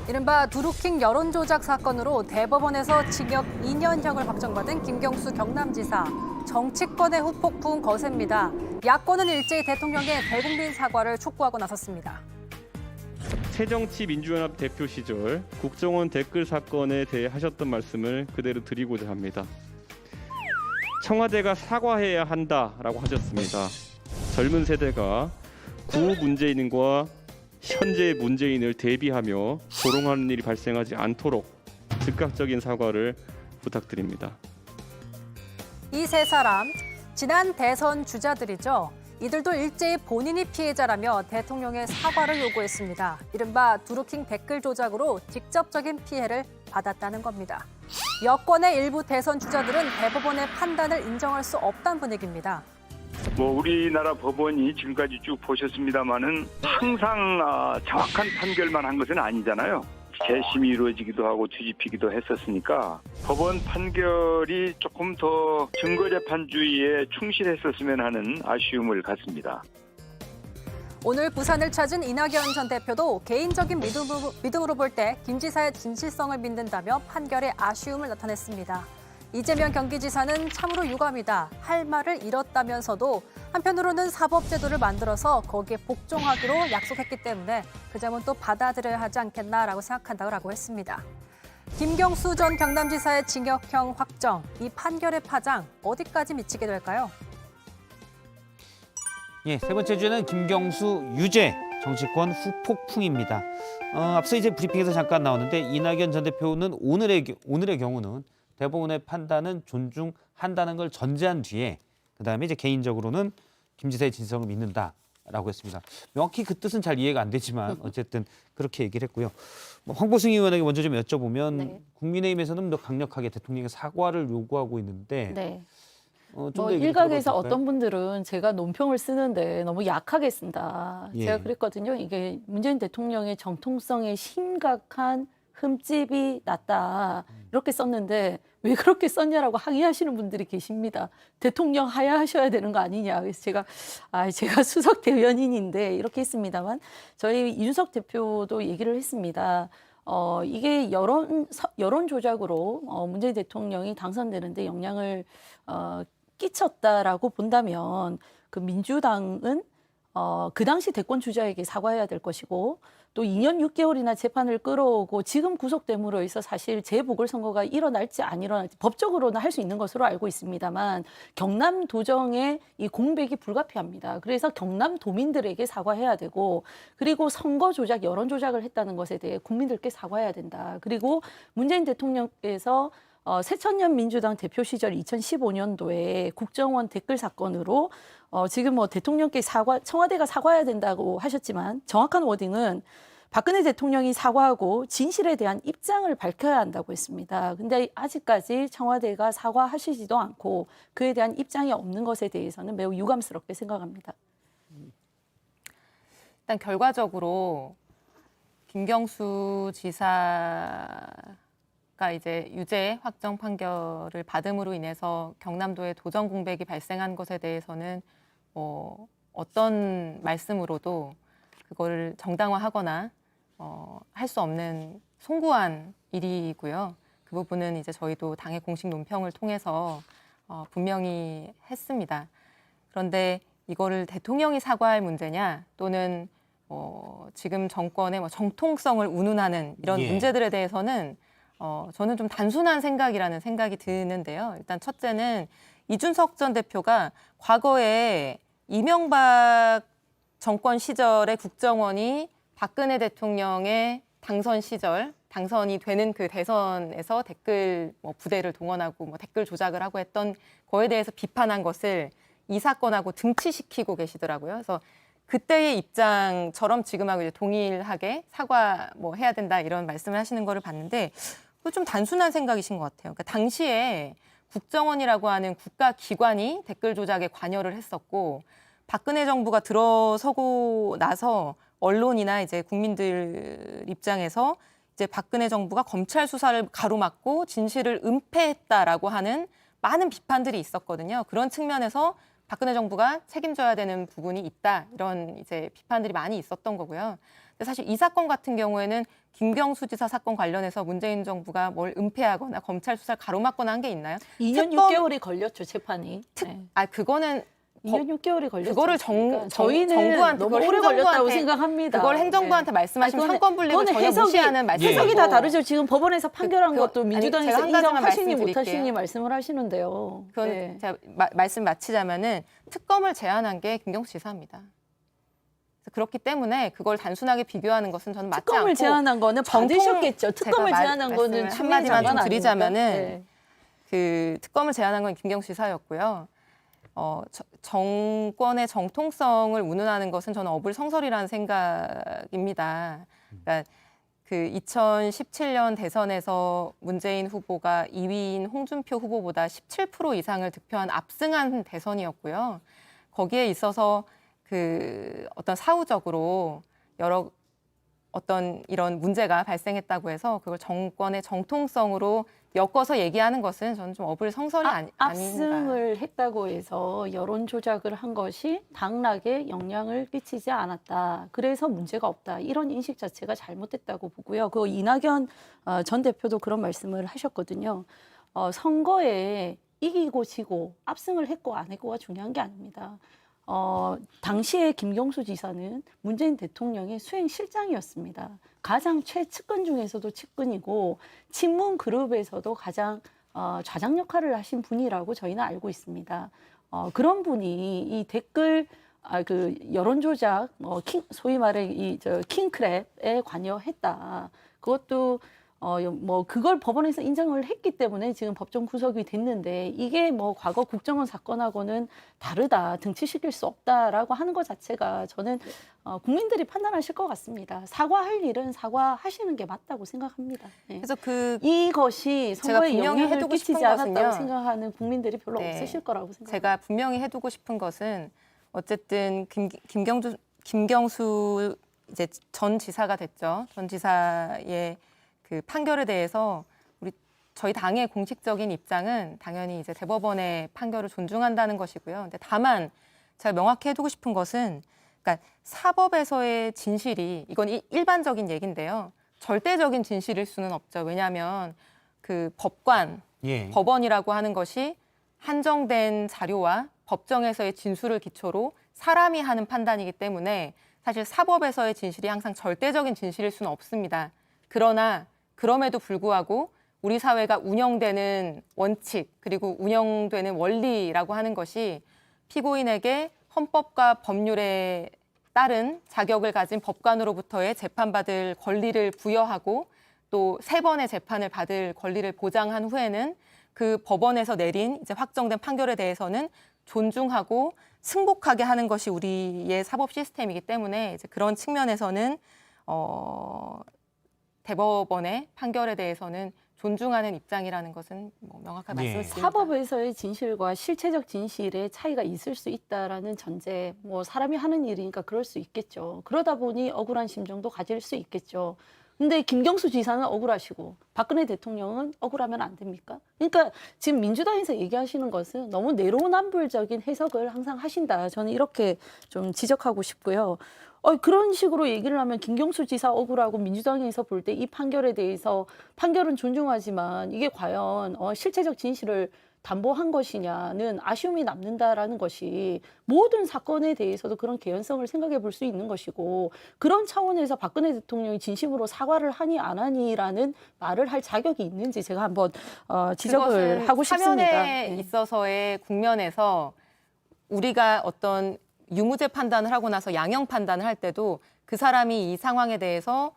이른바 드루킹 여론조작 사건으로 대법원에서 징역 2년형을 확정받은 김경수 경남지사. 정치권의 후폭풍 거셉니다. 야권은 일제히 대통령의 대국민 사과를 촉구하고 나섰습니다. 새정치민주연합 대표 시절 국정원 댓글 사건에 대해 하셨던 말씀을 그대로 드리고자 합니다. 청와대가 사과해야 한다라고 하셨습니다. 젊은 세대가 구호 문재인과 현재 문재인을 대비하며 조롱하는 일이 발생하지 않도록 즉각적인 사과를 부탁드립니다. 이 세 사람, 지난 대선 주자들이죠. 이들도 일제히 본인이 피해자라며 대통령의 사과를 요구했습니다. 이른바 드루킹 댓글 조작으로 직접적인 피해를 받았다는 겁니다. 여권의 일부 대선 주자들은 대법원의 판단을 인정할 수 없다는 분위기입니다. 우리나라 법원이 지금까지 쭉 보셨습니다마는 항상 정확한 판결만 한 것은 아니잖아요. 재심이 이루어지기도 하고 뒤집히기도 했었으니까 법원 판결이 조금 더 증거재판주의에 충실했었으면 하는 아쉬움을 갖습니다. 오늘 부산을 찾은 이낙연 전 대표도 개인적인 믿음으로 볼 때 김 지사의 진실성을 믿는다며 판결에 아쉬움을 나타냈습니다. 이재명 경기지사는 참으로 유감이다, 할 말을 잃었다면서도 한편으로는 사법제도를 만들어서 거기에 복종하기로 약속했기 때문에 그 점은 또 받아들여야 하지 않겠나라고 생각한다고 했습니다. 김경수 전 경남지사의 징역형 확정, 이 판결의 파장 어디까지 미치게 될까요? 예, 세 번째 주제는 김경수 유죄, 정치권 후폭풍입니다. 앞서 이제 브리핑에서 잠깐 나왔는데 이낙연 전 대표는 오늘의 경우는 대법원의 판단은 존중한다는 걸 전제한 뒤에 그다음에 이제 개인적으로는 김 지사의 진실성을 믿는다라고 했습니다. 명확히 그 뜻은 잘 이해가 안 되지만 어쨌든 그렇게 얘기를 했고요. 황보승 의원에게 먼저 좀 여쭤보면 네. 국민의힘에서는 더 강력하게 대통령의 사과를 요구하고 있는데 네. 좀 더 일각에서 들어볼까요? 어떤 분들은 제가 논평을 쓰는데 너무 약하게 쓴다. 예. 제가 그랬거든요. 이게 문재인 대통령의 정통성에 심각한 흠집이 났다. 이렇게 썼는데 왜 그렇게 썼냐라고 항의하시는 분들이 계십니다. 대통령 하야하셔야 되는 거 아니냐. 그래서 제가 수석 대변인인데 이렇게 했습니다만 저희 이준석 대표도 얘기를 했습니다. 이게 여론 조작으로 문재인 대통령이 당선되는데 영향을 끼쳤다라고 본다면 그 민주당은 그 당시 대권 주자에게 사과해야 될 것이고 또 2년 6개월이나 재판을 끌어오고 지금 구속됨으로 해서 사실 재보궐선거가 일어날지 안 일어날지 법적으로는 할 수 있는 것으로 알고 있습니다만 경남 도정의 이 공백이 불가피합니다. 그래서 경남 도민들에게 사과해야 되고 그리고 선거 조작, 여론 조작을 했다는 것에 대해 국민들께 사과해야 된다. 그리고 문재인 대통령께서 새천년 민주당 대표 시절 2015년도에 국정원 댓글 사건으로 지금 대통령께 청와대가 사과해야 된다고 하셨지만 정확한 워딩은 박근혜 대통령이 사과하고 진실에 대한 입장을 밝혀야 한다고 했습니다. 근데 아직까지 청와대가 사과하시지도 않고 그에 대한 입장이 없는 것에 대해서는 매우 유감스럽게 생각합니다. 일단 결과적으로 김경수 지사가 이제 유죄 확정 판결을 받음으로 인해서 경남도에 도정 공백이 발생한 것에 대해서는 어떤 말씀으로도 그거를 정당화하거나 할 수 없는 송구한 일이고요. 그 부분은 이제 저희도 당의 공식 논평을 통해서 분명히 했습니다. 그런데 이거를 대통령이 사과할 문제냐 또는 지금 정권의 정통성을 운운하는 이런 예. 문제들에 대해서는 저는 좀 단순한 생각이라는 생각이 드는데요. 일단 첫째는 이준석 전 대표가 과거에 이명박 정권 시절의 국정원이 박근혜 대통령의 당선 시절, 당선이 되는 그 대선에서 댓글 부대를 동원하고 댓글 조작을 하고 했던 거에 대해서 비판한 것을 이 사건하고 등치시키고 계시더라고요. 그래서 그때의 입장처럼 지금하고 이제 동일하게 사과 해야 된다 이런 말씀을 하시는 거를 봤는데 그거 좀 단순한 생각이신 것 같아요. 그러니까 당시에 국정원이라고 하는 국가기관이 댓글 조작에 관여를 했었고 박근혜 정부가 들어서고 나서 언론이나 이제 국민들 입장에서 이제 박근혜 정부가 검찰 수사를 가로막고 진실을 은폐했다라고 하는 많은 비판들이 있었거든요. 그런 측면에서 박근혜 정부가 책임져야 되는 부분이 있다 이런 이제 비판들이 많이 있었던 거고요. 근데 사실 이 사건 같은 경우에는 김경수 지사 사건 관련해서 문재인 정부가 뭘 은폐하거나 검찰 수사를 가로막거나 한 게 있나요? 2년 특검- 6개월이 걸렸죠, 재판이. 네. 그거는 2년 6개월이 걸렸죠. 그거를 저희는 정부한테 너무 그걸 오래 걸렸다고 행정부한테- 생각합니다. 그걸 행정부한테 네. 말씀하시면 아니, 상권 분립을 그거는 전혀 무시하는 말씀이고 해석이 다 다르죠. 지금 법원에서 판결한 그- 것도 아니, 민주당에서 제가 한 가지만 인정하시니 말씀드릴게요. 못하시니 말씀을 하시는데요. 그건 네. 제가 말씀 마치자면은 특검을 제안한 게 김경수 지사입니다. 그래서 그렇기 때문에 그걸 단순하게 비교하는 것은 저는 맞지 특검을 않고 제안한 거는 정통- 받으셨겠죠. 특검을 제가 제안한 거는 말씀을 추미애 한마디만 장관 좀 드리자면은 아닙니까? 그 특검을 제안한 건 김경수 지사였고요. 정권의 정통성을 운운하는 것은 저는 어불성설이라는 생각입니다. 그러니까 그 2017년 대선에서 문재인 후보가 2위인 홍준표 후보보다 17% 이상을 득표한 압승한 대선이었고요. 거기에 있어서 그 어떤 사후적으로 여러 어떤 이런 문제가 발생했다고 해서 그걸 정권의 정통성으로 엮어서 얘기하는 것은 저는 좀 어불성설이 아닌가. 압승을 했다고 해서 여론 조작을 한 것이 당락에 영향을 끼치지 않았다. 그래서 문제가 없다. 이런 인식 자체가 잘못됐다고 보고요. 그 이낙연 전 대표도 그런 말씀을 하셨거든요. 선거에 이기고 지고 압승을 했고 안 했고가 중요한 게 아닙니다. 당시에 김경수 지사는 문재인 대통령의 수행실장이었습니다. 가장 최측근 중에서도 측근이고 친문 그룹에서도 가장 좌장 역할을 하신 분이라고 저희는 알고 있습니다. 그런 분이 이 댓글 그 여론 조작 소위 말해 킹크랩에 관여했다. 그것도 그걸 법원에서 인정을 했기 때문에 지금 법정 구속이 됐는데 이게 과거 국정원 사건하고는 다르다, 등치시킬 수 없다라고 하는 것 자체가 저는 국민들이 판단하실 것 같습니다. 사과할 일은 사과하시는 게 맞다고 생각합니다. 네. 그래서 이것이 제가 선거에 분명히 영향을 해두고 끼치지 싶은 않았다고 것은요. 생각하는 국민들이 별로 네. 없으실 거라고 생각합니다. 제가 분명히 해두고 싶은 것은 어쨌든 김경수 이제 전 지사가 됐죠. 전 지사의 그 판결에 대해서 저희 당의 공식적인 입장은 당연히 이제 대법원의 판결을 존중한다는 것이고요. 근데 다만 제가 명확히 해두고 싶은 것은 그러니까 사법에서의 진실이 이건 일반적인 얘기인데요. 절대적인 진실일 수는 없죠. 왜냐하면 그 법관, 예. 법원이라고 하는 것이 한정된 자료와 법정에서의 진술을 기초로 사람이 하는 판단이기 때문에 사실 사법에서의 진실이 항상 절대적인 진실일 수는 없습니다. 그러나 그럼에도 불구하고 우리 사회가 운영되는 원칙 그리고 운영되는 원리라고 하는 것이 피고인에게 헌법과 법률에 따른 자격을 가진 법관으로부터의 재판받을 권리를 부여하고 또 3번의 재판을 받을 권리를 보장한 후에는 그 법원에서 내린 이제 확정된 판결에 대해서는 존중하고 승복하게 하는 것이 우리의 사법 시스템이기 때문에 이제 그런 측면에서는 대법원의 판결에 대해서는 존중하는 입장이라는 것은 명확하게 예. 말씀을 드립니다. 사법에서의 진실과 실체적 진실의 차이가 있을 수 있다라는 전제, 사람이 하는 일이니까 그럴 수 있겠죠. 그러다 보니 억울한 심정도 가질 수 있겠죠. 근데 김경수 지사는 억울하시고 박근혜 대통령은 억울하면 안 됩니까? 그러니까 지금 민주당에서 얘기하시는 것은 너무 내로남불적인 해석을 항상 하신다. 저는 이렇게 좀 지적하고 싶고요. 그런 식으로 얘기를 하면 김경수 지사 억울하고 민주당에서 볼 때 이 판결에 대해서 판결은 존중하지만 이게 과연 실체적 진실을 담보한 것이냐는 아쉬움이 남는다라는 것이 모든 사건에 대해서도 그런 개연성을 생각해 볼 수 있는 것이고 그런 차원에서 박근혜 대통령이 진심으로 사과를 하니 안 하니라는 말을 할 자격이 있는지 제가 한번 지적을 하고 싶습니다. 사면에 네. 있어서의 국면에서 우리가 어떤 유무죄 판단을 하고 나서 양형 판단을 할 때도 그 사람이 이 상황에 대해서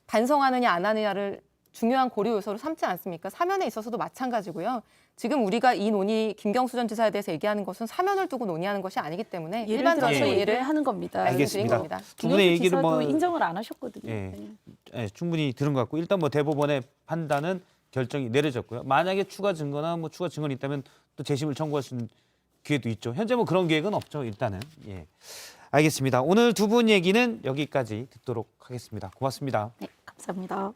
반성하느냐 안 하느냐를 중요한 고려 요소로 삼지 않습니까? 사면에 있어서도 마찬가지고요. 지금 우리가 이 논의 김경수 전 지사에 대해서 얘기하는 것은 사면을 두고 논의하는 것이 아니기 때문에 예를 일반적인 들어서 논의를 얘기를 하는 겁니다. 말씀드린 알겠습니다. 겁니다. 두 분의 김경수 얘기를 지사도 인정을 안 하셨거든요. 예. 네. 충분히 들은 것 같고 일단 대법원의 판단은 결정이 내려졌고요. 만약에 추가 증거나 추가 증언이 있다면 또 재심을 청구할 수 있는 기회도 있죠. 현재 그런 계획은 없죠. 일단은. 예. 알겠습니다. 오늘 두 분 얘기는 여기까지 듣도록 하겠습니다. 고맙습니다. 네, 감사합니다.